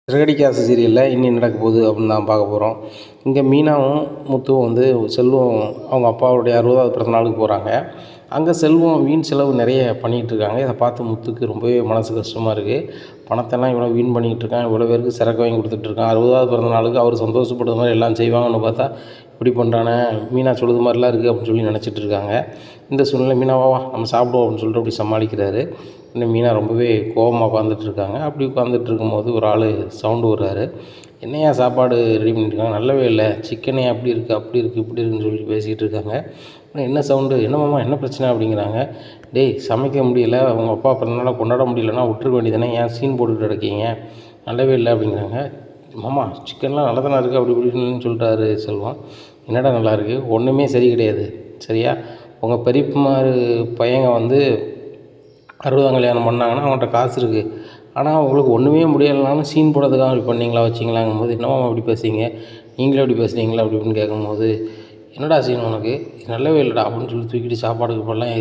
சிறகடிக்க ஆசை சீரியலில் இனி நடக்க போகுது அப்படின்னு தான் பார்க்க போகிறோம். இங்கே மீனாவும் முத்துவும் வந்து செல்வம் அவங்க அப்பாவுடைய 60வது பிறந்த நாளுக்கு போகிறாங்க. அங்கே செல்வம் வீண் செலவு நிறைய பண்ணிகிட்டு இருக்காங்க. இதை பார்த்து முத்துக்கு ரொம்பவே மனசு கஷ்டமாக இருக்குது. பணத்தெல்லாம் இவ்வளோ வீண் பண்ணிகிட்டு இருக்கான், இவ்வளோ பேருக்கு சரக்கு வாங்கி கொடுத்துட்ருக்கான். 60வது பிறந்த நாளுக்கு அவர் சந்தோஷப்படுற மாதிரி எல்லாம் செய்வாங்கன்னு பார்த்தா இப்படி பண்ணுறானே, மீனா சொல்லுது மாதிரிலாம் இருக்குது அப்படின்னு சொல்லி நினச்சிட்டு இருக்காங்க. இந்த சூழ்நிலை மீனாவா நம்ம சாப்பிடுவோம் அப்படின்னு சொல்லிட்டு அப்படி சமாளிக்கிறாரு. இன்னும் மீனா ரொம்பவே கோபமாக உட்காந்துட்ருக்காங்க. அப்படி உட்காந்துட்டு இருக்கும்போது ஒரு ஆள் சவுண்டு வர்றாரு. என்னையா சாப்பாடு ரெடி பண்ணிட்டுருக்காங்க, நல்லாவே இல்லை, சிக்கனே அப்படி இருக்குது அப்படி இருக்குது இப்படி இருக்குன்னு சொல்லி பேசிகிட்டு இருக்காங்க. என்ன சவுண்டு, என்னமாம்மா என்ன பிரச்சனை அப்படிங்கிறாங்க. டேய் சமைக்க முடியல, உங்கள் அப்பா பிறந்தநாளை கொண்டாட முடியலன்னா விட்டுருக்க வேண்டியதானே, ஏன் சீன் போட்டுக்கிட்டு கிடக்கீங்க, நல்லாவே இல்லை அப்படிங்கிறாங்க. மாமா சிக்கன்லாம் நல்லா தானே இருக்குது அப்படி இப்படின்னு சொல்லிட்டாரு செல்வம். என்னடா நல்லா இருக்குது, ஒன்றுமே சரி கிடையாது சரியா. உங்கள் பெரியப்பமாரு பையங்க வந்து 60ஆம் கல்யாணம் பண்ணாங்கன்னா அவங்கள்ட்ட காசு இருக்குது, ஆனால் உங்களுக்கு ஒன்றுமே முடியலைனாலும் சீன் போடுறதுக்காக அப்படி பண்ணிங்களா வச்சிங்களாங்கும்போது, என்னம்மா அப்படி பேசுறீங்க, நீங்களே அப்படி பேசுகிறீங்களா அப்படி இப்படின்னு கேட்கும்போது, என்னடா சீன் உனக்கு, இது நல்லாவே இல்லைடா அப்படின்னு சொல்லி தூக்கிட்டு சாப்பாடுக்கு இப்போல்லாம்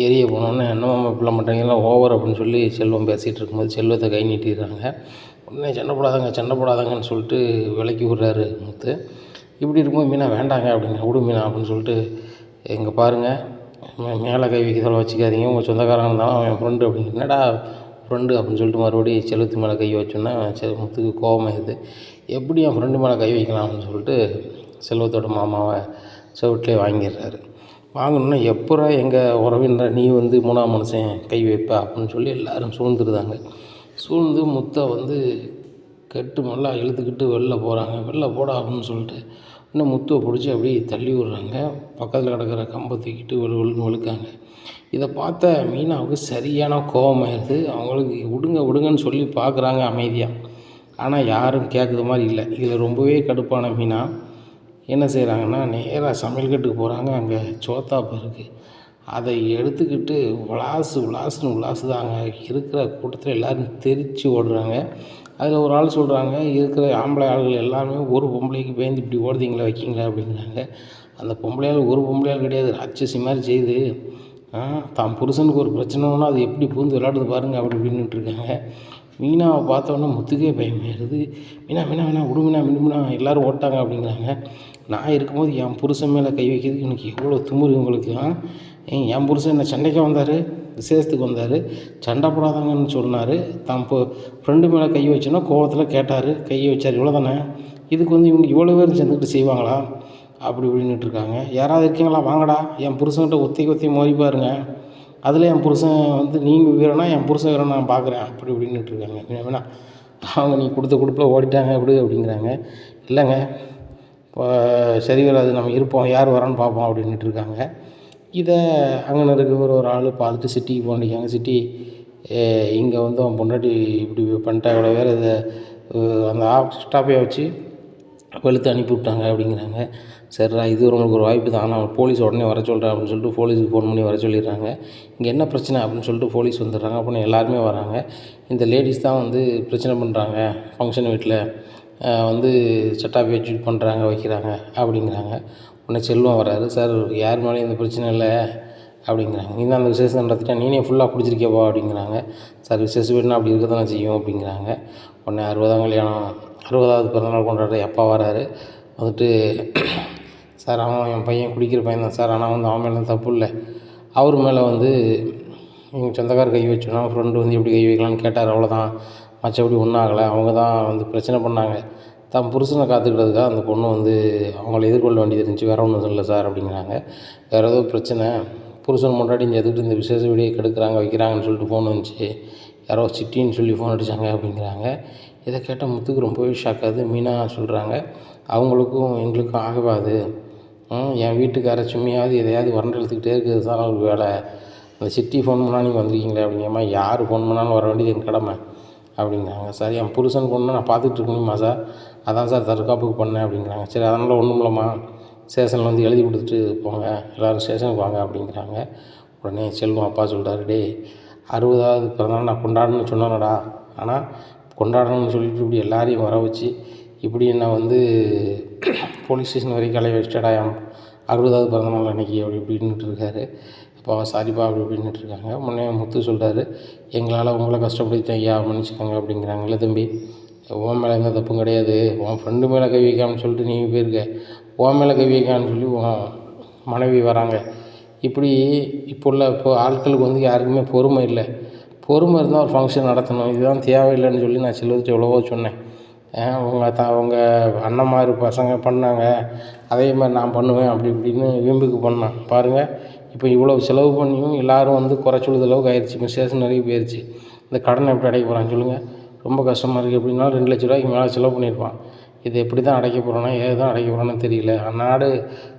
எரிய போனோன்னே, என்னம்மா இப்படிலாம் பண்ணுறீங்களா ஓவர் அப்படின்னு சொல்லி செல்வம் பேசிகிட்டு இருக்கும்போது செல்வத்தை கை நீட்டிடுறாங்க. உடனே சண்டை போடாதாங்கன்னு சொல்லிட்டு விலக்கி விட்றாரு முத்து. இப்படி இருக்கும்போது மீனா வேண்டாங்க அப்படிங்க, விடு மீனா அப்படின்னு சொல்லிட்டு, எங்கே பாருங்கள் மேலே கை வைக்கிறதோட வச்சுக்காதீங்க, உங்கள் சொந்தக்காரங்க இருந்தாலும் அவன் என் ஃப்ரெண்டு அப்படிங்க. என்னடா ஃப்ரெண்டு அப்படின்னு சொல்லிட்டு மறுபடியும் செல்வத்து மேலே கை வச்சோன்னா முத்துக்கு கோபமாயிடுது. எப்படி என் ஃப்ரெண்டு மேலே கை வைக்கலாம் அப்படின்னு சொல்லிட்டு செல்வத்தோட மாமாவை செவிட்டிலே வாங்கிடுறாரு. வாங்கணுன்னா எப்போ எங்கள் உறவினர் நீ வந்து 3ஆம் மனுஷன் கை வைப்ப அப்படின்னு சொல்லி எல்லோரும் சூழ்ந்துருந்தாங்க. சூழ்ந்து முத்தை வந்து கெட்டு நல்லா இழுத்துக்கிட்டு வெளில போகிறாங்க. வெளில போடா அப்படின்னு சொல்லிட்டு இன்னும் முத்துவை பிடிச்சி அப்படியே தள்ளி விட்றாங்க. பக்கத்தில் கிடக்கிற கம்பை தூக்கிட்டு வெளுக்காங்க. இதை பார்த்த மீனாவுக்கு சரியான கோபமாயிருது. அவங்களுக்கு விடுங்கன்னு சொல்லி பார்க்குறாங்க அமைதியாக, ஆனால் யாரும் கேட்குற மாதிரி இல்லை. இதில் ரொம்பவே கடுப்பான மீனா என்ன செய்கிறாங்கன்னா, நேராக சமையல்கட்டுக்கு போகிறாங்க. அங்கே சோத்தாப்பு இருக்குது, அதை எடுத்துக்கிட்டு விளாசுன்னு தாங்க. இருக்கிற கூட்டத்தில் எல்லோரும் தெரித்து ஓடுறாங்க. அதில் ஒரு ஆள் சொல்கிறாங்க, இருக்கிற ஆம்பளை ஆளுகள் எல்லாமே ஒரு பொம்பளைக்கு பயந்து இப்படி ஓடுதீங்களா வைக்கிங்களா அப்படிங்கிறாங்க. அந்த பொம்பளையால் ஒரு பொம்பளையால் கிடையாது, ராட்சசி மாதிரி செய்து தான் புருஷனுக்கு ஒரு பிரச்சனைனா அது எப்படி பூந்து விளையாடுது பாருங்கள் அப்படி இப்படின்னுட்டுருக்காங்க. மீனாவை பார்த்தோன்னே முத்துக்கே பயமாயிருது. மீனா விடு மீனா எல்லோரும் ஓட்டாங்க அப்படிங்கிறாங்க. நான் இருக்கும்போது என் புருஷன் மேலே கை வைக்கிறதுக்கு எனக்கு எவ்வளோ துமுறு உங்களுக்கு. என் புருஷன் என்ன சண்டைக்கு வந்தார், விசேஷத்துக்கு வந்தார், சண்டை போடாதாங்கன்னு சொன்னார். தான் இப்போ ஃப்ரெண்டு மேலே கை வச்சோன்னா கோவத்தில் கேட்டார், கையை வச்சார், இவ்வளோ தானே. இதுக்கு வந்து இவங்க இவ்வளோ பேர் சேர்ந்துக்கிட்டு செய்வாங்களா அப்படி இப்படின்னுட்டுருக்காங்க. யாராவது இருக்கீங்களா, வாங்கடா என் புருஷன்கிட்ட ஒத்தி மோதி பாருங்க, அதில் என் புருஷன் வந்து நீங்கள் வீரனா என் புருஷன் வீரன் நான் பார்க்குறேன் அப்படி இப்படின்னுட்டுருக்காங்க. வேணா அவங்க நீ கொடுத்த கொடுப்பில் ஓடிட்டாங்க அப்படிங்கிறாங்க. இல்லைங்க இப்போ சரி வராது, நம்ம இருப்போம், யார் வரான்னு பார்ப்போம் அப்படின்னுட்டுருக்காங்க. இதை அங்கே இருக்க ஒரு ஆள் பார்த்துட்டு சிட்டிக்கு போண்டிக்காங்க. சிட்டி இங்கே வந்து அவன் பொண்டாட்டி இப்படி பண்ணிட்டா, இவ்வளோ வேறு இதை அந்த ஸ்டாப்பையை வச்சு வெளுத்து அனுப்பி விட்டாங்க அப்படிங்கிறாங்க. சரிடா இது உங்களுக்கு ஒரு வாய்ப்பு தான், நான் போலீஸ் உடனே வர சொல்கிறேன் அப்படின்னு சொல்லிட்டு போலீஸுக்கு ஃபோன் பண்ணி வர சொல்லிடுறாங்க. இங்கே என்ன பிரச்சனை அப்படின்னு சொல்லிட்டு போலீஸ் வந்துடுறாங்க. அப்படின்னு எல்லாருமே வராங்க. இந்த லேடிஸ் தான் வந்து பிரச்சனை பண்ணுறாங்க, ஃபங்க்ஷன் வீட்டில் வந்து சட்டாப்பி வச்சு பண்ணுறாங்க வைக்கிறாங்க அப்படிங்கிறாங்க. உடனே செல்வம் வராரு. சார் யார் மேலேயும் இந்த பிரச்சனை இல்லை அப்படிங்கிறாங்க. நீ தான் அந்த விசேஷம் நடத்திட்டா, நீனே ஃபுல்லாக பிடிச்சிருக்கேப்பா அப்படிங்கிறாங்க. சார் விசேஷ வீடுனா அப்படி இருக்க தானே செய்யும் அப்படிங்கிறாங்க. உடனே 60ஆம் கல்யாணம் 60வது பிறந்தநாள் கொண்டாடுற அப்பா வராரு. வந்துட்டு சார் அவன் என் பையன் குடிக்கிற பையன் தான் சார், ஆனால் வந்து அவன் மேலே தப்பு இல்லை, அவர் மேலே வந்து எங்கள் சொந்தக்கார கை வச்சோன்னா ஃப்ரெண்டு வந்து எப்படி கை வைக்கலான்னு கேட்டார், அவ்வளோதான், மற்றபடி ஒன்றும் ஆகலை. அவங்க தான் வந்து பிரச்சனை பண்ணாங்க, தான் புருஷனை காத்துக்கிறதுக்காக அந்த பொண்ணு வந்து அவங்கள எதிர்கொள்ள வேண்டியது இருந்துச்சு, வேறு ஒன்றும் இல்லை சார் அப்படிங்கிறாங்க. வேறு ஏதோ பிரச்சனை, புருஷன் முன்னாடி இங்கே எதுக்கிட்டு இந்த விசேஷ வீடியோ கெடுக்கிறாங்க வைக்கிறாங்கன்னு சொல்லிட்டு ஃபோன் வந்துச்சு, யாரோ சிட்டின்னு சொல்லி ஃபோன் அடித்தாங்க அப்படிங்கிறாங்க. இதை கேட்டால் முத்துக்கு ரொம்பவே ஷாக் ஆகுது. மீனா சொல்கிறாங்க, அவங்களுக்கும் எங்களுக்கும் ஆகவாது, என் வீட்டுக்கார சும்மையாவது எதையாவது வறண்டு எடுத்துக்கிட்டே இருக்குது தான் ஒரு வேலை, அந்த சிட்டி ஃபோன் பண்ணால் நீங்கள் வந்திருக்கீங்களே அப்படிங்கம்மா, யார் ஃபோன் பண்ணாலும் வர வேண்டியது என் கடமை அப்படிங்கிறாங்க. சார் என் புருஷன் பொண்ணு நான் பார்த்துட்டு இருக்கணுமா சார், அதான் சார் தற்காப்புக்கு பண்ணேன் அப்படிங்கிறாங்க. சரி அதனால் ஒன்றும் இல்லைம்மா, ஸ்டேஷனில் வந்து எழுதி கொடுத்துட்டு போங்க, எல்லோரும் ஸ்டேஷனுக்கு வாங்க அப்படிங்கிறாங்க. உடனே செல்வம் அப்பா சொல்கிறாரு, டே 60வது பிறந்தநாள் நான் கொண்டாடணும்னு சொன்னேன்டா, ஆனால் கொண்டாடணும்னு சொல்லிட்டு இப்படி எல்லாரையும் வர வச்சு இப்படி என்ன வந்து போலீஸ் ஸ்டேஷன் வரைக்கும் அலைய வச்சிட்டடா என் 60வது பிறந்தநாள் அன்றைக்கி அப்படி இப்படின்னுட்டு இருக்காரு. அப்பா சாரிப்பா அப்படி இப்படின்னுட்டு இருக்காங்க. முன்னே முத்து சொல்கிறாரு, எங்களால் உங்களை கஷ்டப்படுத்திட்டேன் ஐயா மன்னிச்சுக்கோங்க அப்படிங்கிறாங்க. இல்லை தம்பி உன் மேலே எந்த தப்பும் கிடையாது, உன் ஃப்ரெண்டு மேலே கை வைக்காமன்னு சொல்லிட்டு நீங்கள் போயிருக்க, உன் மேலே கை வைக்கான்னு சொல்லி உன் மனைவி வராங்க. இப்படி இப்போ ஆட்களுக்கு வந்து யாருக்குமே பொறுமை இல்லை. பொறுமை இருந்தால் ஒரு ஃபங்க்ஷன் நடத்தணும். இதுதான் தேவையில்லைன்னு சொல்லி நான் செல்வத்துட்ட எவ்வளவோ சொன்னேன். உங்கள் அண்ணன்மார் பசங்க பண்ணாங்க, அதே மாதிரி நான் பண்ணுவேன் அப்படி இப்படின்னு வீம்புக்கு பண்ணான் பாருங்கள். இப்போ இவ்வளோ செலவு பண்ணியும் எல்லோரும் வந்து குறை சொல்லுற அளவுக்கு ஆயிடுச்சு. இப்போ ஸ்டேஷனரிக்கு போயிடுச்சு. இந்த கடனை எப்படி அடைக்க போகிறான்னு சொல்லுங்கள். ரொம்ப கஷ்டமாக இருக்குது. எப்படின்னா 2,00,000 மேலே செலவு பண்ணியிருப்பான். இது எப்படி தான் அடைக்க போகிறானோ ஏது தான் அடைக்க போகிறான்னு தெரியல. அன்னாடு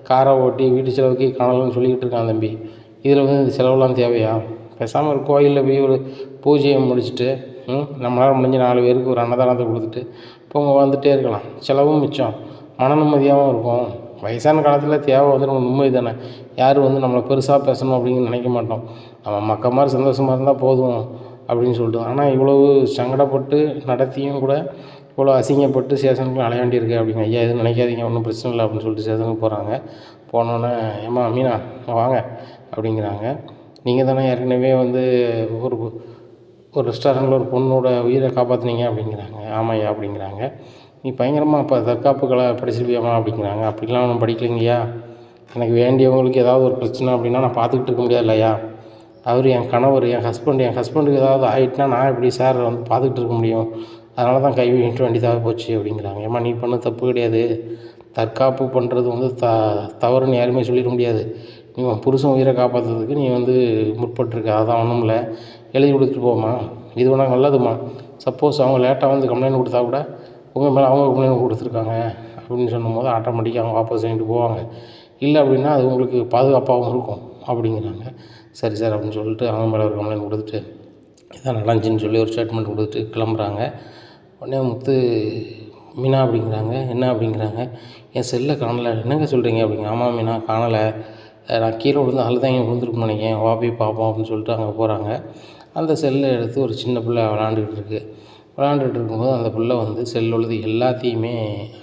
காரை ஓட்டி வீட்டு செலவுக்கு காணலன்னு சொல்லிக்கிட்டு இருக்கான் தம்பி. இதில் வந்து இந்த செலவுலாம் தேவையா? பேசாமல் ஒரு கோயிலில் போய் ஒரு பூஜையை முடிச்சுட்டு நம்மளால் முடிஞ்ச 4 பேருக்கு ஒரு அன்னதானத்தை கொடுத்துட்டு இப்போ வந்துகிட்டே இருக்கலாம். செலவும் மிச்சம், மன நிம்மதியாகவும் இருக்கும். வயசான காலத்தில் தேவை வந்து நம்ம நிம்மதி தானே. யாரும் வந்து நம்மளை பெருசாக பேசணும் அப்படின்னு நினைக்க மாட்டோம். நம்ம மக்கள் மாதிரி சந்தோஷமாக இருந்தால் போதும் அப்படின்னு சொல்லிட்டு. ஆனால் இவ்வளவு சங்கடப்பட்டு நடத்தியும் கூட இவ்வளோ அசிங்கப்பட்டு ஸ்டேஷனுக்கு அலைய வேண்டியிருக்கு அப்படிங்க. ஐயா எதுவும் நினைக்காதீங்க, ஒன்றும் பிரச்சனை இல்லை அப்படின்னு சொல்லிட்டு ஸ்டேஷனுக்கு போகிறாங்க. போனோன்னே ஏம்மா மீனா வாங்க அப்படிங்கிறாங்க. நீங்கள் தானே ஏற்கனவே வந்து ஒரு ரெஸ்டாரண்ட்டில் ஒரு பொண்ணோட உயிரை காப்பாற்றுனீங்க அப்படிங்கிறாங்க. ஆமாய்யா அப்படிங்கிறாங்க. நீ பயங்கரமாக இப்போ தற்காப்பு கலை படிச்சிருப்பியாம்மா அப்படிங்கிறாங்க. அப்படிலாம் ஒன்றும் படிக்கலைங்கய்யா, எனக்கு வேண்டியவங்களுக்கு ஏதாவது ஒரு பிரச்சனை அப்படின்னா நான் பார்த்துக்கிட்டு இருக்க முடியாது இல்லையா. அவர் என் கணவர், என் ஹஸ்பண்டுக்கு ஏதாவது ஆகிட்டுனா நான் எப்படி சார் வந்து பார்த்துக்கிட்டு இருக்க முடியும். அதனால தான் கை வைக்க வேண்டியதாக போச்சு அப்படிங்கிறாங்க. ஏம்மா நீ பண்ண தப்பு கிடையாது. தற்காப்பு பண்ணுறது வந்து தவறுன்னு யாருமே சொல்லிட முடியாது. நீ உன் புருஷன் உயிரை காப்பாற்றுறதுக்கு நீ வந்து முற்பட்டுருக்க, அதான் ஒன்றும் இல்லை. எழுதி கொடுத்துட்டு போம்மா, இது வேணா நல்லதும்மா. சப்போஸ் அவங்க லேட்டாக வந்து கம்ப்ளைண்ட் கொடுத்தா கூட உங்கள் மேலே அவங்க கம்ப்ளைண்ட் கொடுத்துருக்காங்க அப்படின்னு சொல்லும்போது ஆட்டோமேட்டிக்காக அவங்க வாபஸ் வாங்கிட்டு போவாங்க. இல்லை அப்படின்னா அது உங்களுக்கு பாதுகாப்பாகவும் இருக்கும் அப்படிங்கிறாங்க. சரி சார் அப்படின்னு சொல்லிட்டு அவங்க மேலே ஒரு கம்ப்ளைண்ட் கொடுத்துட்டு இதான் நடந்துச்சின்னு சொல்லி ஒரு ஸ்டேட்மெண்ட் கொடுத்துட்டு கிளம்புறாங்க. உடனே முத்து மீனா அப்படிங்கிறாங்க. என்ன அப்படிங்கிறாங்க. என் செல்லை காணலை. என்னங்க சொல்கிறீங்க அப்படிங்க. ஆமாம் மீனா காணலை, நான் கீழே விழுந்து அதில் தான் இங்கே விழுந்துருக்குன்னு நினைக்கிறேன், வா போய் பார்ப்போம் அப்படின்னு சொல்லிட்டு அங்கே போகிறாங்க. அந்த செல்லை எடுத்து ஒரு சின்ன பிள்ளை விளாண்டுக்கிட்டு இருக்கும்போது அந்த பிள்ளை வந்து செல்லில் உள்ளது எல்லாத்தையுமே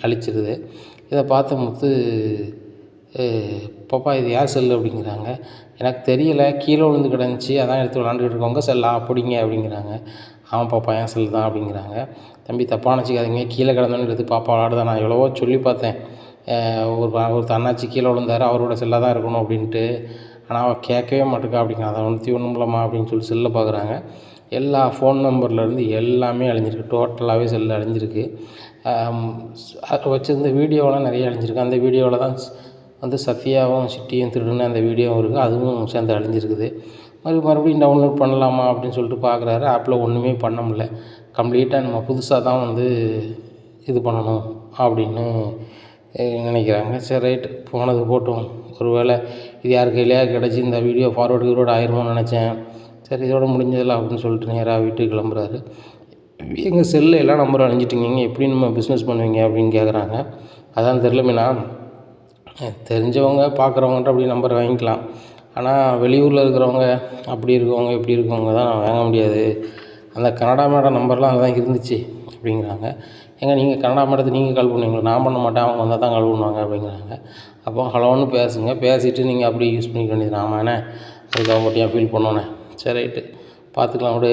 அழிச்சிருது. இதை பார்த்த முத்து பாப்பா இது யார் செல்லு அப்படிங்கிறாங்க. எனக்கு தெரியலை, கீழே விழுந்து கிடந்துச்சி, அதான் எடுத்து விளாண்டுக்கிட்டு இருக்கவங்க செல்லா அப்படிங்க அப்படிங்கிறாங்க. ஆமாம் பாப்பா என் செல்லு தான் அப்படிங்கிறாங்க. தம்பி தப்பாக நினச்சிக்காதீங்க, கீழே கிடந்தோன்னு எடுத்து பாப்பா விளாடுதான், நான் எவ்வளவோ சொல்லி பார்த்தேன். ஒரு அண்ணாச்சி கீழே விழுந்தார், அவரோட செல்லாக தான் இருக்கணும் அப்படின்ட்டு, ஆனால் அவள் கேட்கவே மாட்டேக்கா அப்படிங்க. அதை ஒன்றும் இல்லைம்மா அப்படின்னு சொல்லி செல்லை பார்க்குறாங்க. எல்லா ஃபோன் நம்பர்லேருந்து எல்லாமே அழிஞ்சிருக்கு. டோட்டலாகவே செல்லு அழிஞ்சிருக்கு. வச்சுருந்த வீடியோவெலாம் நிறைய அழிஞ்சிருக்கு. அந்த வீடியோவில் தான் வந்து சத்யாவும் சிட்டியும் திருடுன அந்த வீடியோவும் இருக்குது, அதுவும் சேர்ந்து அழிஞ்சிருக்குது. மறுபடியும் டவுன்லோட் பண்ணலாமா அப்படின்னு சொல்லிட்டு பார்க்குறாரு. ஆப்பில் ஒன்றுமே பண்ண முடியல. கம்ப்ளீட்டாக நம்ம புதுசாக தான் வந்து இது பண்ணணும் அப்படின்னு நினைக்கிறாங்க. சரி ரைட்டு, போனது போட்டும், ஒரு வேளை இது யார் கையிலையாக கிடச்சி இந்த வீடியோ ஃபார்வர்டு ஆயிருமோன்னு நினச்சேன். சரி இதோட முடிஞ்சதில்ல அப்படின்னு சொல்லிட்டு நேராக வீட்டுக்கு கிளம்புறாரு. எங்கள் செல்லில் எல்லா நம்பரும் அழிஞ்சிட்டிங்க, எப்படி நம்ம பிஸ்னஸ் பண்ணுவீங்க அப்படின்னு கேட்குறாங்க. அதான் தெரில மீனா, தெரிஞ்சவங்க பார்க்குறவங்கள்ட்ட அப்படி நம்பர் வாங்கிக்கலாம், ஆனால் வெளியூரில் இருக்கிறவங்க அப்படி இருக்கவங்க இப்படி இருக்கவங்க தான் வாங்க முடியாது. அந்த கனடா மேடம் நம்பர்லாம் அதுதான் இருந்துச்சு அப்படிங்கிறாங்க. ஏங்க நீங்கள் கனடா மேடத்துக்கு நீங்கள் கால் பண்ணுவீங்களா? நான் பண்ண மாட்டேன், அவங்க வந்தால் தான் கால் பண்ணுவாங்க அப்படிங்கிறாங்க. அப்போ ஹலோன்னு பேசுங்க, பேசிவிட்டு நீங்கள் அப்படி யூஸ் பண்ணிக்க வேண்டியது. ஆமாண்ணே, அதுக்கு அவங்க ஏன் ஃபீல் பண்ணோன்னே. சரி ரைட்டு பார்த்துக்கலாம் விடு.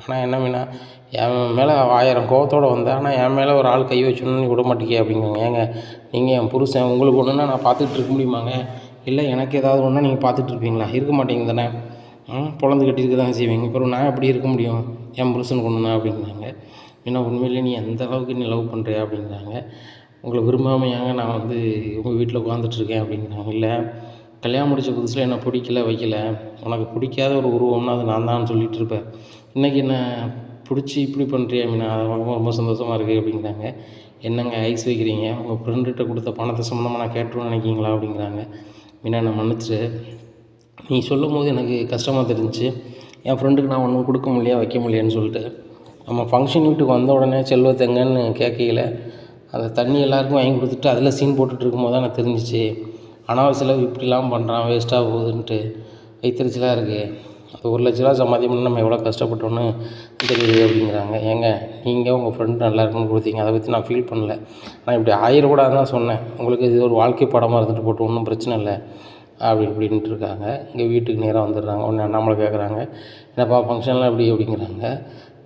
ஆனால் என்ன மீனா, என் மேலே 1000 கோவத்தோடு வந்தேன், ஆனால் என் மேலே ஒரு ஆள் கை வச்சோன்னு விட மாட்டேங்க அப்படிங்கிறாங்க. ஏங்க நீங்கள் என் புருஷன், உங்களுக்கு ஒன்றுன்னா நான் பார்த்துக்கிட்டு இருக்க முடியுமாங்க? இல்லை எனக்கு ஏதாவது ஒன்றா நீங்கள் பார்த்துட்டு இருப்பீங்களா? இருக்க மாட்டீங்க தானே. பொழந்து கட்டியிருக்க தானே செய்வீங்க. அப்புறம் நான் எப்படி இருக்க முடியும் என் புருஷனுக்கு ஒன்றுனா அப்படிங்கிறாங்க. ஏன்னா உண்மையிலே நீ எந்த அளவுக்கு நீ லவ் பண்ணுறியா அப்படிங்கிறாங்க. உங்களை விரும்பாமையாங்க நான் வந்து உங்கள் வீட்டில் உட்காந்துட்ருக்கேன் அப்படிங்கிறாங்க. இல்லை கல்யாணம் முடித்த புதுசில் என்னை பிடிக்கல வைக்கல, உனக்கு பிடிக்காத ஒரு உருவம்னா அது நான் தான் சொல்லிகிட்டு இருப்பேன். இன்றைக்கி என்ன பிடிச்சி இப்படி பண்ணுறியா மீனா, அது ரொம்ப சந்தோஷமாக இருக்குது அப்படிங்கிறாங்க. என்னங்க ஐஸ் வைக்கிறீங்க, உங்கள் ஃப்ரெண்டுகிட்ட கொடுத்த பணத்தை சம்மந்தமாக நான் கேட்டுருவேன்னு நினைக்கிங்களா அப்படிங்கிறாங்க. மீனா நான் மன்னிச்சிரு, நீ சொல்லும் போது எனக்கு கஷ்டமாக தெரிஞ்சிச்சு. என் ஃப்ரெண்டுக்கு நான் ஒன்றும் கொடுக்க முடியலையா வைக்க முடியலையான்னு சொல்லிட்டு, நம்ம ஃபங்க்ஷன் வீட்டுக்கு வந்த உடனே செல்வத்தெங்கன்னு கேட்கையில் அந்த தண்ணி எல்லாேருக்கும் வாங்கி கொடுத்துட்டு அதில் சீன் போட்டுட்டு இருக்கும்போது தான் எனக்கு தெரிஞ்சிச்சு, அனாவசிய செலவு இப்படிலாம் பண்ணுறான், வேஸ்ட்டாக போகுதுன்ட்டு வைத்தறிச்சலாக இருக்குது. அது 1,00,000 சம்பாதியம் பண்ணி நம்ம எவ்வளோ கஷ்டப்பட்டோன்னு தெரியுது அப்படிங்கிறாங்க. ஏங்க நீங்கள் உங்கள் ஃப்ரெண்டு நல்லா இருக்குன்னு கொடுத்தீங்க, அதை பற்றி நான் ஃபீல் பண்ணல, ஆனால் இப்படி ஆயிடக்கூடாதுன்னு தான் சொன்னேன். உங்களுக்கு இது ஒரு வாழ்க்கை படமாக இருந்துட்டு போட்டு ஒன்றும் பிரச்சனை இல்லை அப்படி இப்படின்ட்டு இருக்காங்க. இங்கே வீட்டுக்கு நேராக வந்துடுறாங்க. உடனே அண்ணாமலை கேட்குறாங்க, என்னப்பா ஃபங்க்ஷன்லாம் எப்படி அப்படிங்கிறாங்க.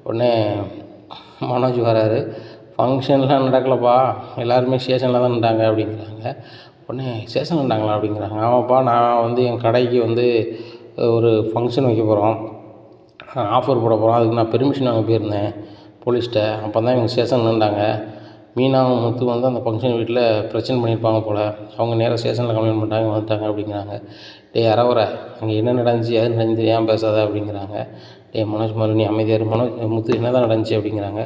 உடனே மனோஜ் வராரு. ஃபங்க்ஷன்லாம் நடக்கலப்பா, எல்லாருமே ஸ்டேஷனில் தான் நின்றாங்க அப்படிங்கிறாங்க. உடனே ஸ்டேஷனில் நின்றாங்களா அப்படிங்கிறாங்க. ஆமாப்பா, நான் வந்து என் கடைக்கு வந்து ஒரு ஃபங்க்ஷன் வைக்க போகிறோம், ஆஃபர் போட போகிறோம், அதுக்கு நான் பெர்மிஷன் வாங்க போயிருந்தேன் போலீஸ்கிட்ட. அப்போ தான் இவங்க ஸ்டேஷனில் நின்றாங்க. மீனாவும் முத்து வந்து அந்த ஃபங்க்ஷன் வீட்டில் பிரச்சனை பண்ணியிருப்பாங்க போல், அவங்க நேராக ஸ்டேஷனில் கம்ப்ளைண்ட் பண்ணிட்டாங்க, வந்துட்டாங்க அப்படிங்கிறாங்க. டேய் அறவரை, அங்கே என்ன நடந்துச்சு, எது நடந்துச்சு, ஏன் பேசாத அப்படிங்கிறாங்க. டேய் மனோஜ் மாதிரி நீ அமைதியார், மனோஜ் முத்து என்ன தான் நடந்துச்சு அப்படிங்கிறாங்க.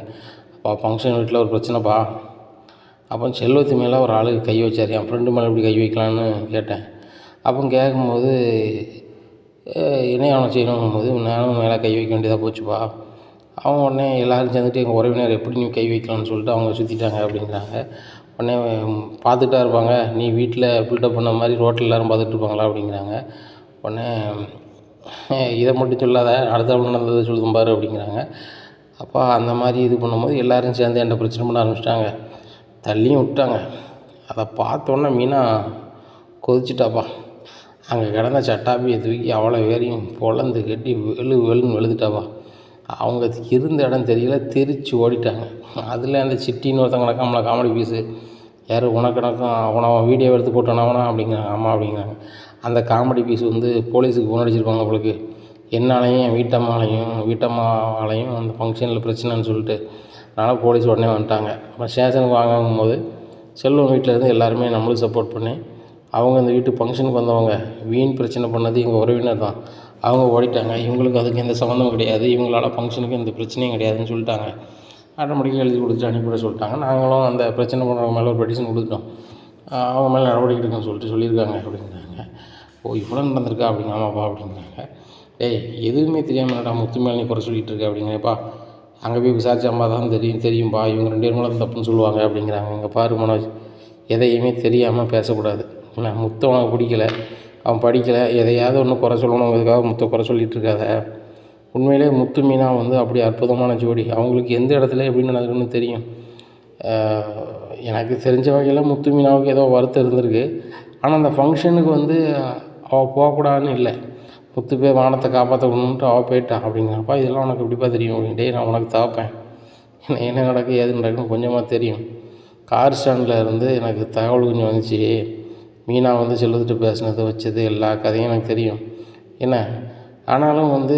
அப்பா ஃபங்க்ஷன் வீட்டில் ஒரு பிரச்சனைப்பா. அப்போ செல்வத்து மேலே ஒரு ஆளுக்கு கை வச்சார், என் ஃப்ரெண்டு மேலே எப்படி கை வைக்கலான்னு கேட்டேன். அப்போ கேட்கும்போது என்ன அவனை செய்யணுங்கும்போது நானும் மேலே கை வைக்க வேண்டியதாக போச்சுப்பா. அவங்க உடனே எல்லோரும் சேர்ந்துட்டு எங்கள் உறவினர் எப்படி நீ கை வைக்கலாம்னு சொல்லிட்டு அவங்க சுற்றிட்டாங்க அப்படிங்கிறாங்க. உடனே பார்த்துட்டா இருப்பாங்க, நீ வீட்டில் பில்டப் பண்ண மாதிரி ரோட்டில் எல்லோரும் பார்த்துட்டு இருப்பாங்களா அப்படிங்கிறாங்க. உடனே இதை மட்டும் சொல்லாத, அடுத்த நடந்ததை சொல்லுதும் பாரு அப்படிங்கிறாங்க. அப்போ அந்த மாதிரி இது பண்ணும்போது எல்லோரும் சேர்ந்து என்கிட்ட பிரச்சனை பண்ண ஆரம்பிச்சிட்டாங்க, தள்ளியும் விட்டாங்க. அதை பார்த்தோன்னே மீனா கொதிச்சிட்டாப்பா. அங்கே கிடந்த சட்டாப்பியை தூக்கி அவ்வளோ வேறையும் பொழந்து கட்டி வெளுன்னு வெளுத்துட்டாப்பா. அவங்க இருந்த இடம் தெரியல, தெரிச்சு ஓடிட்டாங்க. அதில் அந்த சிட்டின்னு ஒருத்தங்க நடக்காமல காமெடி பீஸு, யார் உனக்கணக்கும் அவனை வீடியோ எடுத்து போட்டானா அவனா அப்படிங்கிறாங்க. ஆமாம் அப்படிங்கிறாங்க. அந்த காமெடி பீஸ் வந்து போலீஸுக்கு ஃபோன் அடிச்சிருப்பாங்க உங்களுக்கு, என்னாலையும் என் வீட்டம்மாவாலையும் அந்த ஃபங்க்ஷனில் பிரச்சனைன்னு சொல்லிட்டு. அதனால் போலீஸ் உடனே வந்துட்டாங்க. அப்புறம் ஸ்டேஷனுக்கு வாங்கும்போது செல்வம் வீட்டில் இருந்து எல்லாருமே நம்மளுக்கு சப்போர்ட் பண்ணி, அவங்க அந்த வீட்டு ஃபங்க்ஷனுக்கு வந்தவங்க வீண் பிரச்சனை பண்ணது எங்கள் உறவினர் தான், அவங்க ஓடிட்டாங்க, இவங்களுக்கு அதுக்கு எந்த சம்மந்தமும் கிடையாது, இவங்களால ஃபங்க்ஷனுக்கு எந்த பிரச்சனையும் கிடையாதுன்னு சொல்லிட்டாங்க. ஆட்டோமேட்டிக்காக எழுதி கொடுத்துட்டு அனுப்பிவிட சொல்லிட்டாங்க. நாங்களும் அந்த பிரச்சனை பண்ணுறவங்க மேலே ஒரு பெட்டிஷன் கொடுத்துட்டோம், அவங்க மேலே நடவடிக்கை எடுக்கணும்னு சொல்லியிருக்காங்க அப்படிங்கிறாங்க. ஓ இவ்வளோ நடந்திருக்கா அப்படிங்க. ஆமாப்பா அப்படிங்கிறாங்க. டேய் எதுவுமே தெரியாமல் என்னடா முத்து மேலே நீ குறை சொல்லிகிட்டு இருக்கா அப்படிங்கிறப்பா. அங்கே போய் விசாரிச்சாம்பா தான் தெரியும்பா, இவங்க 2 பேர் மேலே தப்புன்னு சொல்லுவாங்க அப்படிங்கிறாங்க. இங்கே பாரு மனோஜ், எதையுமே தெரியாமல் பேசக்கூடாது. ஏன்னா முத்தை உனக்கு பிடிக்கல, அவன் படிக்கலை, எதையாவது ஒன்று குறை சொல்லணுங்கிறதுக்காக முத்தை குறை சொல்லிகிட்டு இருக்காத. உண்மையிலே முத்து மீனா வந்து அப்படி அற்புதமான ஜோடி, அவங்களுக்கு எந்த இடத்துல எப்படி நடக்குன்னு தெரியும். எனக்கு தெரிஞ்ச வகையில் முத்து மீனாவுக்கு ஏதோ வருத்தம் இருந்திருக்கு. ஆனால் அந்த ஃபங்க்ஷனுக்கு வந்து அவள் போகக்கூடாதுன்னு இல்லை, முத்து போய் வானத்தை காப்பாற்றணுன்ட்டு அவள் போயிட்டா அப்படிங்கிறப்பா. இதெல்லாம் உனக்கு எப்படிப்பா தெரியும் அப்படின்ட்டு, நான் உனக்கு தாப்பேன், என்ன நடக்கு ஏது நடக்குன்னு கொஞ்சமாக தெரியும். கார் ஸ்டாண்டில் இருந்து எனக்கு தகவல் கொஞ்சம் வந்துச்சு, மீனா வந்து செல்வத்துட்டு பேசினது வச்சது எல்லா கதையும் எனக்கு தெரியும் என்ன. ஆனாலும் வந்து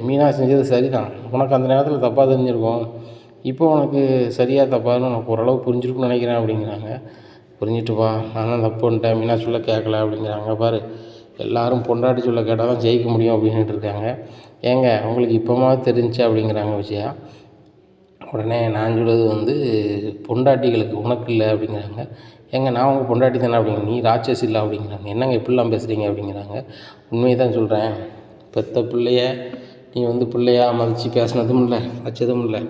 மீனா செஞ்சது சரி தான், உனக்கு அந்த நேரத்தில் தப்பாக தெரிஞ்சிருக்கும், இப்போ உனக்கு சரியாக தப்பான்னு உனக்கு ஓரளவு புரிஞ்சிருக்குன்னு நினைக்கிறேன் அப்படிங்கிறாங்க. புரிஞ்சிட்டுப்பா, நான் தான் தப்பு பண்ணிட்டேன், மீனா சொல்ல கேட்கல அப்படிங்கிறாங்க. பாரு எல்லோரும் பொண்டாட்டி சொல்ல கேட்டால் தான் ஜெயிக்க முடியும் அப்படின்ட்டு இருக்காங்க. ஏங்க உங்களுக்கு இப்போமாவது தெரிஞ்சு அப்படிங்கிறாங்க விஜயா. உடனே நான் சொல்கிறது வந்து பொண்டாட்டிகளுக்கு உனக்கு இல்லை அப்படிங்கிறாங்க. ஏங்க நான் உங்கள் பொண்டாட்டி தானே அப்படிங்க, நீ ராட்சசி இல்லை அப்படிங்கிறாங்க. என்னங்க இப்படிலாம் பேசுகிறீங்க அப்படிங்கிறாங்க. உண்மையை தான் சொல்கிறேன், பெத்த பிள்ளைய நீ வந்து பிள்ளையா மதித்து பேசினதும் இல்லை, வச்சதும் இல்லை.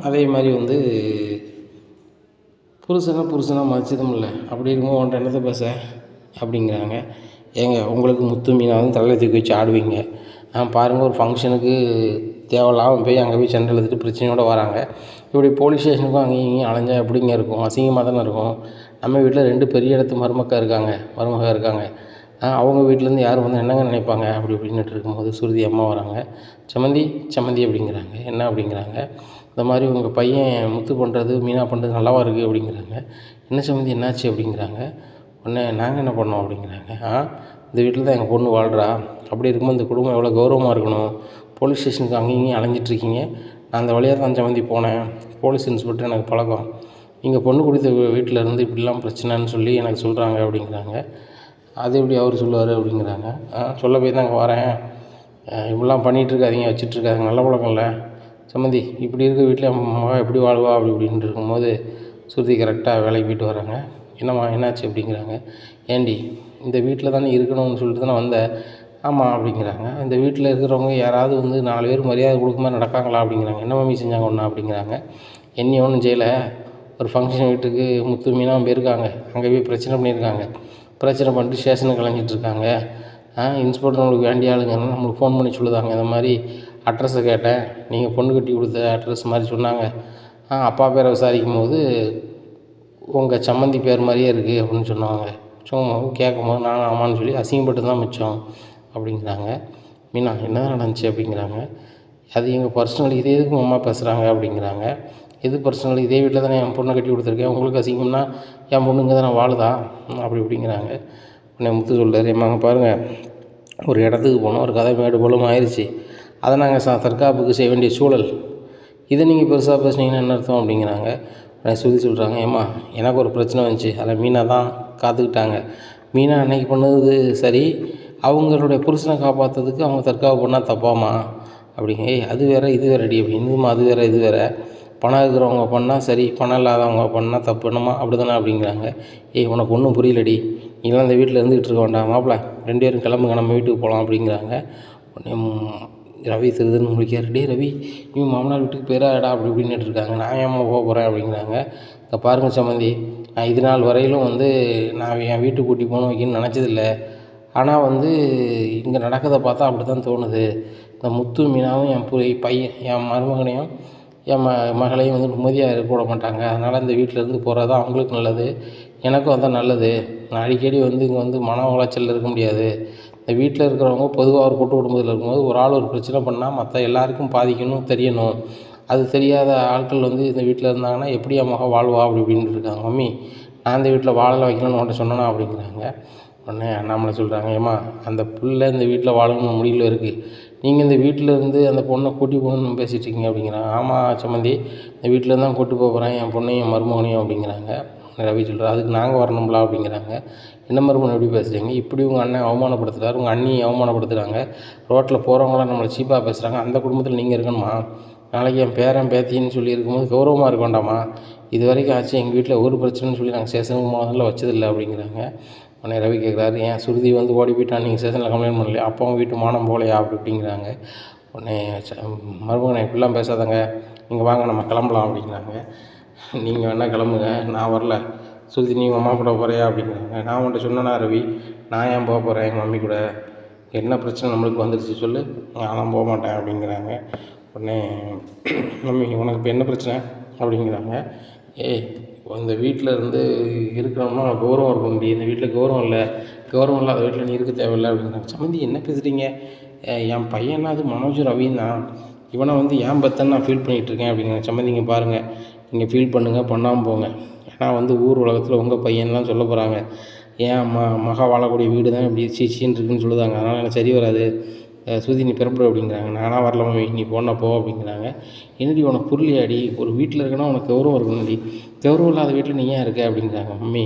அதே மாதிரி வந்து புருஷனாக மதித்ததும் இல்லை. அப்படி இருக்கும்போது உன்ட்ட என்னத்தை பேச அப்படிங்கிறாங்க. ஏங்க உங்களுக்கு முத்து மீனா வந்து தலையில் தூக்கி வச்சு ஆடுவீங்க, பாருங்கள் ஒரு ஃபங்க்ஷனுக்கு தேவையில்லாமல் போய் அங்கே போய் சண்டை எடுத்துகிட்டு பிரச்சனையோடு வராங்க. இப்படி போலீஸ் ஸ்டேஷனுக்கும் அங்கேயும் இங்கேயும் அலைஞ்சா எப்படிங்க இருக்கும், அசிங்கமாக தானே இருக்கும். நம்ம வீட்டில் 2 பெரிய இடத்து மருமக இருக்காங்க, அவங்க வீட்டிலேருந்து யாரும் வந்து என்னங்க நினைப்பாங்க அப்படி இப்படின்னுட்டு இருக்கும்போது சுருதி அம்மா வராங்க. சம்மந்தி அப்படிங்கிறாங்க. என்ன அப்படிங்கிறாங்க. இந்த மாதிரி உங்கள் பையன் முத்து பண்ணுறது மீனா பண்ணுறது நல்லாவா இருக்குது அப்படிங்கிறாங்க. என்ன சம்மந்தி என்னாச்சு அப்படிங்கிறாங்க. உடனே நாங்கள் என்ன பண்ணோம் அப்படிங்கிறாங்க. இந்த வீட்டில் தான் எங்கள் பொண்ணு வாழ்கிறா, அப்படி இருக்கும்போது இந்த குடும்பம் எவ்வளோ கௌரவமாக இருக்கணும், போலீஸ் ஸ்டேஷனுக்கு அங்கேயும் இங்கேயும் அலைஞ்சிட்ருக்கீங்க, நான் அந்த வழியாக தான் சம்மந்தி போனேன், போலீஸ் இன்ஸ்பெக்டர் எனக்கு பழக்கம், இங்கே பொண்ணு கொடுத்த வீட்டில் இருந்து இப்படிலாம் பிரச்சனைன்னு சொல்லி எனக்கு சொல்கிறாங்க அப்படிங்கிறாங்க. அது எப்படி அவர் சொல்லுவார் அப்படிங்கிறாங்க. சொல்ல போய் தான் அங்கே வரேன், இப்படிலாம் பண்ணிகிட்ருக்காதீங்க, வச்சிட்ருக்காங்க, நல்ல பழக்கம் இல்லை சம்மந்தி, இப்படி இருக்க வீட்டில் மகா எப்படி வாழ்வா அப்படி இப்படின்ட்டு இருக்கும்போது சுருதி கரெக்டாக வேலைக்கு போய்ட்டு வராங்க. என்னம்மா என்னாச்சு அப்படிங்கிறாங்க. ஏண்டி இந்த வீட்டில் தானே இருக்கணும்னு சொல்லிட்டு தானே வந்தேன். ஆமாம் அப்படிங்கிறாங்க. இந்த வீட்டில் இருக்கிறவங்க யாராவது வந்து 4 பேர் மரியாதை கொடுக்க மாதிரி நடக்காங்களா அப்படிங்கிறாங்க. என்ன மம்மி செஞ்சாங்க ஒன்றா அப்படிங்கிறாங்க. என்னையும் ஒன்றும் செய்யலை, ஒரு ஃபங்க்ஷன் வீட்டுக்கு முத்து மீனா போயிருக்காங்க, அங்கே போய் பிரச்சனை பண்ணியிருக்காங்க, பிரச்சனை பண்ணிட்டு ஸ்டேஷனுக்கு கிளம்பிட்டுருக்காங்க. இன்ஸ்பெக்டர் உங்களுக்கு வேண்டிய ஆளுங்கன்னா நம்மளுக்கு ஃபோன் பண்ணி சொல்லுதாங்க, இந்த மாதிரி அட்ரஸை கேட்டேன், நீங்கள் பொண்ணு கட்டி கொடுத்த அட்ரஸ் மாதிரி சொன்னாங்க, அப்பா பேரை விசாரிக்கும் போது உங்கள் சம்மந்தி பேர் மாதிரியே இருக்குது அப்படின்னு சொன்னாங்க. சும்மா கேட்கும்போது நானும் ஆமான்னு சொல்லி அசிங்கப்பட்டு தான் மிச்சம் அப்படிங்கிறாங்க. மீனா என்ன தான் நடந்துச்சு அப்படிங்கிறாங்க. அது எங்கள் பர்சனல், இது எதுக்கு அம்மா பேசுகிறாங்க அப்படிங்கிறாங்க. எது பர்சனல், இதே வீட்டில் தானே என் பொண்ணை கட்டி கொடுத்துருக்கேன், உங்களுக்கு அசிங்கம்னா என் பொண்ணு இங்கே தானே வாழுதா அப்படி இப்படிங்கிறாங்க. உடனே முத்து சொல்கிறார், ஏம்மாங்க பாருங்கள், ஒரு இடத்துக்கு போனோம், ஒரு கதை மேடு போலும் ஆயிடுச்சு, அதை நாங்கள் தற்காப்புக்கு செய்ய வேண்டிய சூழல், இதை நீங்கள் பெருசாக பேசுனீங்கன்னா என்ன அர்த்தம் அப்படிங்கிறாங்க. உடனே சுருதி சொல்கிறாங்க, ஏம்மா எனக்கு ஒரு பிரச்சனை வந்துச்சு, அதில் மீனா தான் காத்துக்கிட்டாங்க. மீனா அன்னைக்கு பண்ணது சரி, அவங்களுடைய புருஷனை காப்பாற்றுறதுக்கு அவங்க தற்காப்பு பண்ணால் தப்பாமா அப்படிங்க. அது வேறு இது வேறடி அப்படி, இன்னுமா அது வேறு இது வேறு, பணம் இருக்கிறவங்க பண்ணால் சரி, பணம் இல்லாதவங்க பண்ணால் தப்பு என்னம்மா அப்படி தானே அப்படிங்கிறாங்க. உனக்கு ஒன்றும் புரியலடி, நீலாம் அந்த வீட்டில் இருந்துகிட்டு இருக்க வேண்டாம், மாப்பிள்ள 2 பேரும் கிளம்புங்க, நம்ம வீட்டுக்கு போகலாம் அப்படிங்கிறாங்க. உடனே ரவி திருதுன்னு முழிக்காரு, டே ரவி, நீ மாமனார் வீட்டுக்கு போயிடாடா அப்படி இப்படின்னு இருக்காங்க. நான் ஏம்மா போக போகிறேன் அப்படிங்கிறாங்க. இங்கே பாருங்கள் சம்மந்தி, நான் இது நாள் வரையிலும் வந்து நான் என் வீட்டுக்கு கூட்டி போகணும் வைக்கணும்னு நினச்சதில்ல. ஆனால் வந்து இங்கே நடக்கிறத பார்த்தா அப்படி தான் தோணுது. இந்த முத்து மீனாவும் என் பையன் என் மருமகனையும் என் மகளையும் வந்து நிம்மதியாக இருக்க விட மாட்டாங்க. அதனால் இந்த வீட்டிலேருந்து போகிறது தான் அவங்களுக்கு நல்லது, எனக்கும் அதான் நல்லது. நான் அடிக்கடி வந்து இங்கே வந்து மன உளைச்சலில் இருக்க முடியாது. இந்த வீட்டில் இருக்கிறவங்க பொதுவாக ஒரு கூட்டு குடும்பத்தில் இருக்கும்போது ஒரு ஆள் ஒரு பிரச்சனை பண்ணால் மற்ற எல்லாருக்கும் பாதிக்கணும் தெரியணும். அது தெரியாத ஆட்கள் வந்து இந்த வீட்டில் இருந்தாங்கன்னா எப்படி என் மகன் வாழ்வா அப்படி இப்படின்ட்டு இருக்காங்க. மம்மி, நான் இந்த வீட்டில் வாழலை வைக்கணும்னு உன்ட்ட சொன்னேனா அப்படிங்கிறாங்க. உடனே அண்ணாமலை சொல்கிறாங்க, ஏம்மா அந்த பிள்ளை இந்த வீட்டில் வாழணும்னு முடிவில் இருக்குது, நீங்கள் இந்த வீட்டில் இருந்து அந்த பொண்ணை கூட்டி போகணுன்னு பேசிகிட்டு இருக்கீங்க அப்படிங்கிறாங்க. ஆமாம் சம்மந்தி, இந்த வீட்டிலேருந்து தான் கூட்டி போகிறேன் என் பொண்ணையும் என் மருமகனையும் அப்படிங்கிறாங்க. ரவி சொல்கிறார், அதுக்கு நாங்கள் வரணும்ல அப்படிங்கிறாங்க. என்ன மருமகன் எப்படி பேசுகிறீங்க, இப்படி உங்கள் அண்ணன் அவமானப்படுத்துகிறாரு, உங்கள் அண்ணி அவமானப்படுத்துகிறாங்க, ரோட்டில் போகிறவங்களாம் நம்மளை சீப்பாக பேசுகிறாங்க, அந்த குடும்பத்தில் நீங்கள் இருக்கணுமா? நாளைக்கு என் பேரன் பேத்தின்னு சொல்லி இருக்கும்போது கௌரவமாக இருக்க வேண்டாமா? இது வரைக்கும் ஆச்சு, எங்கள் வீட்டில் ஒரு பிரச்சனைன்னு சொல்லி நாங்கள் ஸ்டேஷனுக்கு முதல்ல வச்சதில்லை அப்படிங்கிறாங்க. உடனே ரவி கேட்குறாரு, ஏன் சுருதி வந்து ஓடி போயிட்டான், நீங்கள் ஸ்டேஷனில் கம்ப்ளைண்ட் பண்ணலையா, அப்பாவும் வீட்டு மானம் போகலையா அப்படி இப்படிங்கிறாங்க. உடனே மருமகனை இப்படிலாம் பேசாதங்க, நீங்கள் வாங்க நம்ம கிளம்பலாம் அப்படிங்கிறாங்க. நீங்கள் வேணால் கிளம்புங்க, நான் வரல. சுருதி, நீ அம்மா கூட போகிறியா அப்படிங்கிறாங்க. நான் உன்ட்ட சொன்னேனா ரவி, நான் ஏன் போக போகிறேன் எங்கள் மம்மி கூட, என்ன பிரச்சனை நம்மளுக்கு வந்துடுச்சு சொல்லு, நான்லாம் போக மாட்டேன் அப்படிங்கிறாங்க. உடனே மம்மி உனக்கு இப்போ என்ன பிரச்சனை அப்படிங்கிறாங்க. இந்த வீட்டில் இருந்து இருக்கிறோம்னா கௌரவம் இருக்கும் முடியும், இந்த வீட்டில் கௌரவம் இல்லை, கௌரவம் இல்லாத வீட்டில் நீ இருக்க தேவையில்லை அப்படிங்கிறாங்க. சம்மந்தி என்ன பேசுகிறீங்க, என் பையனா அது மனோஜ் ரவின்னு தான், இவனை வந்து ஏன் பத்தன்னு நான் ஃபீல் பண்ணிகிட்ருக்கேன் அப்படிங்கிறாங்க. சம்மந்திங்க பாருங்கள், நீங்கள் ஃபீல் பண்ணுங்கள், பண்ணாமல் போங்க, ஏன்னா வந்து ஊர் உலகத்தில் உங்கள் பையன்லாம் சொல்ல போகிறாங்க, ஏன் மகா வாழக்கூடிய வீடு தான் இப்படி சீச்சின்னு இருக்குன்னு சொல்லுதாங்க, அதனால் எனக்கு சரி வராது, சுருதி நீ பிறப்படு அப்படிங்கிறாங்க. நானாக வரல மம்மி, நீ போனா போ அப்படிங்கிறாங்க. என்னடி உனக்கு புரியலையாடி, ஒரு வீட்டில் இருக்கனா உனக்கு கௌரவம் இருக்கணும்டி, கௌரவம் இல்லாத வீட்டில் நீ ஏன் இருக்க அப்படிங்கிறாங்க. மம்மி,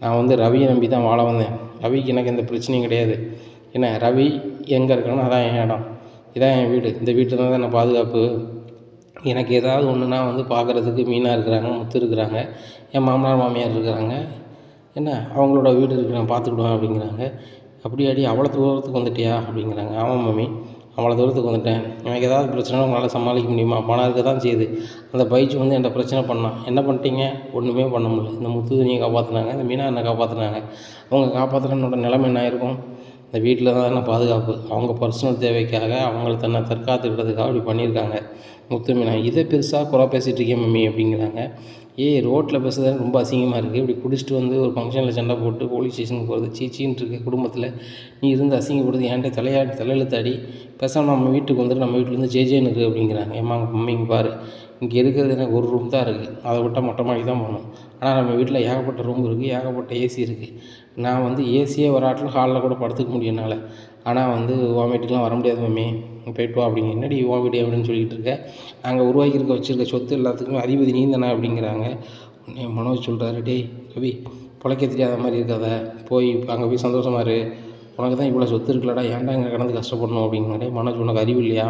நான் வந்து ரவியை நம்பி தான் வாழ வந்தேன், ரவிக்கு எனக்கு எந்த பிரச்சனையும் கிடையாது, ஏன்னா ரவி எங்கே இருக்கானோ அதான் என் இடம், இதான் என் வீடு, இந்த வீட்டில் தான் எனக்கு பாதுகாப்பு, எனக்கு ஏதாவது ஒன்றுனா வந்து பார்க்குறதுக்கு மீனா இருக்கிறாங்க, முத்து இருக்கிறாங்க, என் மாமனார் மாமியார் இருக்கிறாங்க, என்ன அவங்களோட வீடு இருக்குது, நான் பார்த்துக்கிடுவேன் அப்படிங்கிறாங்க. அப்படியாடி அவ்வளோ தூரத்துக்கு வந்துட்டியா அப்படிங்கிறாங்க. ஆமாம் மம்மி, அவ்வளோ தூரத்துக்கு வந்துட்டேன், எனக்கு ஏதாவது பிரச்சனை உங்களால் சமாளிக்க முடியுமா, பணம் இருக்க தான் செய்யுது, அந்த பைச்சு வந்து என்கிட்ட பிரச்சனை பண்ணான், என்ன பண்ணிட்டீங்க, ஒன்றுமே பண்ண முடியல, இந்த முத்துதுணியை காப்பாற்றினாங்க, இந்த மீனா என்னை காப்பாற்றினாங்க, அவங்க காப்பாற்றுறனோட நிலைமை என்ன இருக்கும், இந்த வீட்டில் தான் என்ன பாதுகாப்பு, அவங்க பர்சனல் தேவைக்காக அவங்கள தன்னை தற்காத்துக்கிறதுக்காக அப்படி பண்ணியிருக்காங்க முத்து மீனா, இதை பெருசாக குறை பேசிகிட்டு இருக்கேன் மம்மி அப்படிங்கிறாங்க. ரோட்டில் பேசுறது ரொம்ப அசிங்கமாக இருக்குது, இப்படி குடிச்சிட்டு வந்து ஒரு ஃபங்க்ஷனில் சண்டை போட்டு போலீஸ் ஸ்டேஷனுக்கு போகிறது சீச்சின்னு இருக்க குடும்பத்தில் நீ இருந்து அசிங்கப்படுது, ஏன்ட்ட தலையெழுத்தாடி பேசாமல் நம்ம வீட்டுக்கு வந்துட்டு நம்ம வீட்டிலேருந்து ஜேஜேன்னு இருக்குது அப்படிங்கிறாங்க. ஏம்மா மம்மிங்க பாரு, இங்கே இருக்கிறது எனக்கு ஒரு ரூம் தான் இருக்குது, அதை விட்டால் மொட்டை மாடி தான் போகணும், ஆனால் நம்ம வீட்டில் ஏகப்பட்ட ரூம் இருக்குது, ஏகப்பட்ட ஏசி இருக்குது, நான் வந்து ஏசியே வராட்டில் ஹாலில் கூட படுத்துக்க முடியும் என்னால், ஆனால் வந்து உன் வீட்டுக்கெலாம் வர முடியாது மம்மி, போய்ட்டு வா அப்படிங்க. என்னடி உன் வீடு அப்படின்னு சொல்லிகிட்டு இருக்க, நாங்கள் உருவாக்கியிருக்க வச்சுருக்க சொத்து எல்லாத்துக்குமே அதிபதி நீ தானே அப்படிங்கிறாங்க. உடனே மனோஜ் சொல்கிறாரு, டேய் ரவி, பிழைக்க தெரியாத மாதிரி இருக்காத, போய் அங்கே போய் சந்தோஷமாக இரு, உனக்கு தான் இவ்வளோ சொத்து இருக்கலடா, ஏன்டா இங்கே கடந்து கஷ்டப்படணும் அப்படிங்கிற. டே மனோஜ், உனக்கு அறிவு இல்லையா,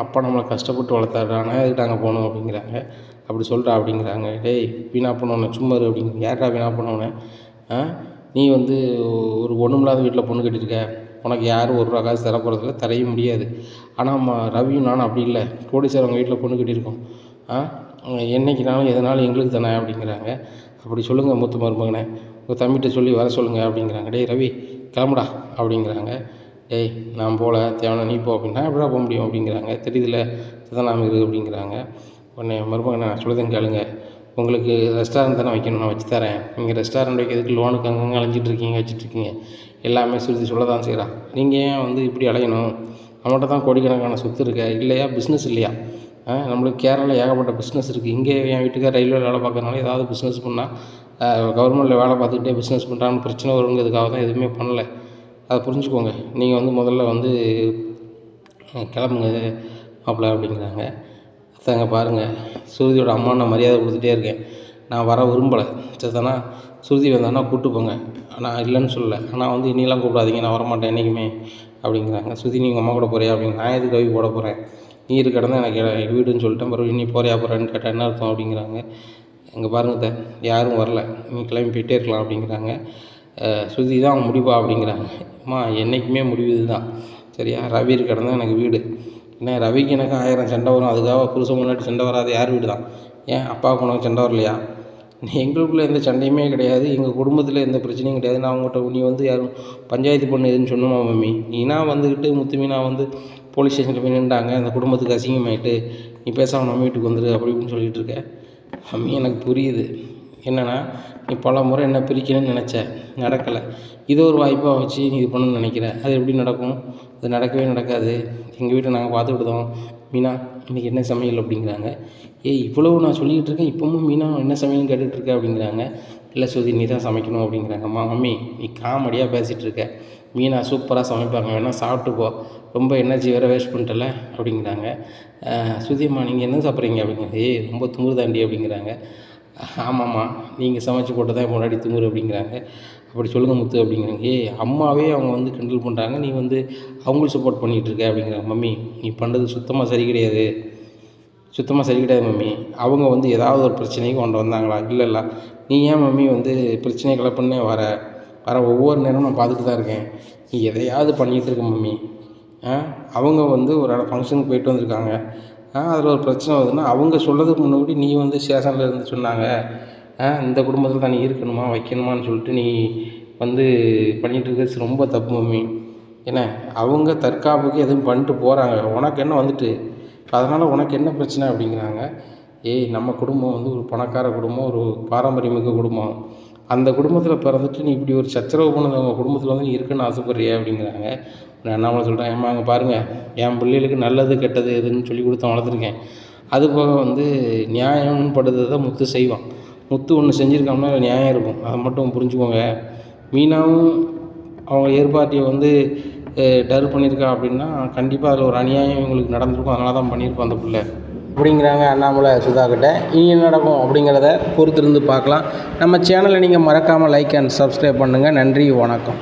அப்பா நம்மளை கஷ்டப்பட்டு வளர்த்தாடா, நான் எதுக்கிட்ட அங்கே போகணும் அப்படிங்கிறாங்க. அப்படி சொல்கிறா அப்படிங்கிறாங்க. டேய் வீணா பண்ணோன்னே சும்மா இரு அப்படிங்க. யார்டா வீணா பண்ணோன்னே, நீ வந்து ஒரு ஒன்றுமில்லாத வீட்டில் பொண்ணு கட்டியிருக்க, உனக்கு யாரும் ஒரு ரூபா காசு தர போகிறதில்ல, தரையும் முடியாது, ஆனால் ரவியும் நானும் அப்படி இல்லை, கோடீஸ்வரவங்க வீட்டில் பொண்ணு கட்டியிருக்கோம், என்றைக்குனாலும் எதனாலும் எங்களுக்கு தானே அப்படிங்கிறாங்க. அப்படி சொல்லுங்கள் முத்து மருமகனே, உங்கள் தம்பிகிட்ட சொல்லி வர சொல்லுங்கள் அப்படிங்கிறாங்க. டேய் ரவி கிளம்புடா அப்படிங்கிறாங்க. டேய் நான் போகல, தேவையான நீ போ அப்படின்னா, எப்படா போக முடியும் அப்படிங்கிறாங்க. தெரியுதுல சதனாம இருக்குது அப்படிங்கிறாங்க. உடனே மருமகனை நான் சொல்லுதேன் கேளுங்க, உங்களுக்கு ரெஸ்டாரண்ட் தானே வைக்கணும், நான் வச்சு தரேன், நீங்கள் ரெஸ்டாரண்ட் வைக்கிறதுக்கு லோனுக்கு அங்கங்கே அலைஞ்சிட்ருக்கீங்க வச்சுட்ருக்கீங்க, எல்லாமே சுருதி சொல்ல தான் செய்கிறான், நீங்கள் ஏன் வந்து இப்படி அலையணும், நம்மகிட்ட தான் கோடிக்கணக்கான சொத்து இருக்கா இல்லையா, பிஸ்னஸ் இல்லையா? நம்மளுக்கு கேரளாவில் ஏகப்பட்ட பிஸ்னஸ் இருக்குது. இங்கே என் வீட்டுக்கார் ரயில்வேல வேலை பார்க்கறனால ஏதாவது பிஸ்னஸ் பண்ணால் கவர்மெண்ட்டில் வேலை பார்த்துக்கிட்டே பிஸ்னஸ் பண்ணுறான்னு பிரச்சனை வருங்கிறதுக்காக தான் எதுவுமே பண்ணல. அதை புரிஞ்சுக்கோங்க. நீங்கள் வந்து முதல்ல வந்து கிளம்புங்க மாப்பிள்ள அப்படிங்கிறாங்க. அதாங்க பாருங்கள், சுருதியோட அம்மா நான் மரியாதை கொடுத்துட்டே இருக்கேன். நான் வர விரும்பலை. சரிதானா? சுருதி வந்தான்னா கூப்பிட்டு போங்க. நான் இல்லைன்னு சொல்லலை. ஆனால் வந்து இனியெல்லாம் கூப்பிடாதீங்க, நான் வரமாட்டேன் என்றைக்குமே அப்படிங்கிறாங்க. சுருதி நீங்கள் அம்மா கூட போறியா அப்படிங்க. நான் எதுக்கு கவி போட போகிறேன், நீ இருக்க இடம் தான் எனக்கு வீடுன்னு சொல்லிட்டேன். பிறகு நீ போறியா போகிறேன்னு கேட்டால் என்ன அர்த்தம் அப்படிங்கிறாங்க. இங்கே பாருங்க யாரும் வரல, நீங்கள் கிளம்பி போயிட்டே இருக்கலாம் அப்படிங்கிறாங்க. சுருதி தான் அவங்க முடிவா அப்படிங்கிறாங்க. அம்மா என்றைக்குமே முடிவு இது தான், சரியா? ரவி இருக்க இடம் தான் எனக்கு வீடு. ஏன்னா ரவிக்கு எனக்கு 1000 சண்டை வரும், அதுக்காக புருஷன் முன்னாடி சண்டை வராது. யார் வீடு தான்? ஏன் அப்பாவுக்கு உனக்கு சண்டை வரலையா? எங்களுக்குள்ளே எந்த சண்டையுமே கிடையாது, எங்கள் குடும்பத்தில் எந்த பிரச்சனையும் கிடையாது. நான் அவங்ககிட்ட நீ வந்து யாரும் பஞ்சாயத்து பண்ணு எதுன்னு சொன்னோமா மம்மி? நீனா வந்துக்கிட்டு முத்து மீனா வந்து போலீஸ் ஸ்டேஷனில் போய் நின்றாங்க, அந்த குடும்பத்துக்கு அசிங்கமாயிட்டு நீ பேசாமல் நம்ம வீட்டுக்கு வந்துரு அப்படி இப்படின்னு சொல்லிகிட்டு இருக்க. மம்மி எனக்கு புரியுது, என்னென்னா நீ பல முறை என்ன பிரிக்கணும்னு நினச்ச, நடக்கலை. இதை ஒரு வாய்ப்பாக வச்சு நீ இது பண்ணணும்னு நினைக்கிற. அது எப்படி நடக்கும்? அது நடக்கவே நடக்காது. எங்கள் வீட்டை நாங்கள் பார்த்துக்கிட்டோம். மீனா இன்றைக்கி என்ன சமையல் அப்படிங்கிறாங்க. இவ்வளவு நான் சொல்லிக்கிட்டு இருக்கேன், இப்போவும் மீனா என்ன சமையல்னு கேட்டுட்ருக்க அப்படிங்கிறாங்க. இல்லை சுருதி நீ தான் சமைக்கணும் அப்படிங்கிறாங்க. மம்மி நீ காமெடியாக பேசிகிட்டு இருக்க, மீனா சூப்பராக சமைப்பாங்க, வேணால் சாப்பிட்டு போ, ரொம்ப எனர்ஜி வேறு வேஸ்ட் பண்ணிட்டல அப்படிங்கிறாங்க. சுருதிம்மா நீங்கள் என்ன சாப்பிட்றீங்க அப்படிங்கிறாங்க. ரொம்ப துமுறு தாண்டி அப்படிங்கிறாங்க. ஆமாம்மா நீங்கள் சமைச்சு போட்டு தான் முன்னாடி துமுறு அப்படிங்கிறாங்க. அப்படி சொல்லுங்கள் முத்து அப்படிங்கிறாங்க. அம்மாவே அவங்க வந்து கிண்டல் பண்ணுறாங்க, நீ வந்து அவங்களுக்கு சப்போர்ட் பண்ணிகிட்டு இருக்க அப்படிங்கிறாங்க. மம்மி நீ பண்ணுறது சுத்தமாக சரி கிடையாது, சுத்தமாக சரி கிடையாது மம்மி. அவங்க வந்து ஏதாவது ஒரு பிரச்சனைக்கு கொண்டு வந்தாங்களா? இல்லைல்ல. நீ ஏன் மம்மி வந்து பிரச்சனையை கிளப்புன்னே வர ஒவ்வொரு நேரமும் நான் பார்த்துட்டு தான் இருக்கேன். நீ எதையாவது பண்ணிகிட்டு இருக்க மம்மி. அவங்க வந்து ஒரு ஃபங்க்ஷனுக்கு போயிட்டு வந்திருக்காங்க, அதில் ஒரு பிரச்சனை வருதுன்னா அவங்க சொல்கிறதுக்கு முன்னாடி நீ வந்து ஸ்டேஷனில் இருந்து சொன்னாங்க, இந்த குடும்பத்தில் தான் நீ இருக்கணுமா வைக்கணுமான்னு சொல்லிட்டு நீ வந்து பண்ணிகிட்டு இருக்கிறது ரொம்ப தப்பு மம்மி. ஏன்னா அவங்க தற்காப்புக்கு எதுவும் பண்ணிட்டு போகிறாங்க, உனக்கு என்ன வந்துட்டு, அதனால் உனக்கு என்ன பிரச்சனை அப்படிங்கிறாங்க. நம்ம குடும்பம் வந்து ஒரு பணக்கார குடும்பம், ஒரு பாரம்பரியமிக்க குடும்பம். அந்த குடும்பத்தில் பிறந்துட்டு நீ இப்படி ஒரு சச்சரவு பண்ணது அவங்க குடும்பத்தில் வந்து நீ இருக்குன்னு ஆசைப்படுறியா அப்படிங்கிறாங்க. நான் அண்ணாமலை சொல்கிறேன், ஏம்மா அங்கே பாருங்கள், என் பிள்ளைகளுக்கு நல்லது கெட்டது எதுன்னு சொல்லி கொடுத்து வளர்த்துருக்கேன். அது போக வந்து நியாயம்னு படுறது தான் முத்து செய்வான். முத்து ஒன்று செஞ்சுருக்காங்கன்னா அதில் நியாயம் இருக்கும், அதை மட்டும் புரிஞ்சுக்கோங்க. மீனாவும் அவங்க ஏற்பாட்டியை வந்து டர் பண்ணியிருக்கா அப்படின்னா கண்டிப்பாக அதில் ஒரு அநியாயம் இவங்களுக்கு நடந்திருக்கும், அதனால தான் பண்ணியிருப்பான் அந்த பிள்ளை அப்படிங்கிறாங்க அண்ணாமலை சுதாகிட்ட. இனி என்ன நடக்கும் அப்படிங்கிறத பொறுத்திருந்து பார்க்கலாம். நம்ம சேனலை நீங்கள் மறக்காமல் லைக் அண்ட் சப்ஸ்கிரைப் பண்ணுங்கள். நன்றி, வணக்கம்.